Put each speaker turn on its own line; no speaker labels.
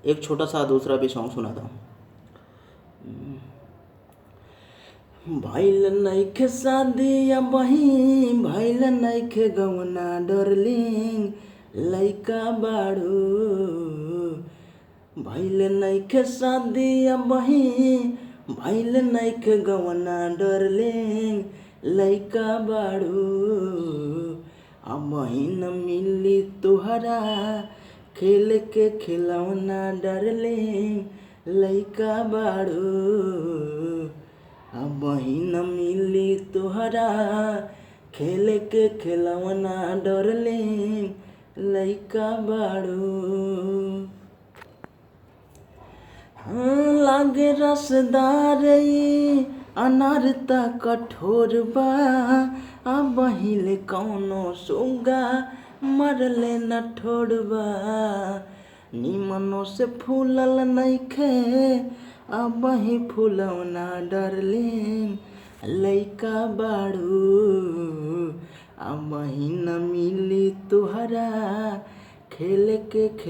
एक छोटा सा दूसरा भी सॉन्ग सुनाता हूँ। भइल नइखे शादी बही, भइल नइखे गौना डार्लिंग, लइका बाड़ू। भइल नइखे शादी बही, भइल नइखे गौना डार्लिंग, लइका बाड़ू। अबही न मिली तुहरा खेल के खिलौना डार्लिंग, लइका बाड़ू। अबही न मिली तुहरा खेल के खिलौना डार्लिंग, लइका बाड़ू। हाँ, लागे रसदार ई अनार त कठोर बा, अबहिले कौनो सुगा मरले न ठोड़बा। निमनो से फूलल नइखे अबही फुलौना डार्लिंग, लइका बाड़ू। अबही न मिली तुहरा खेल के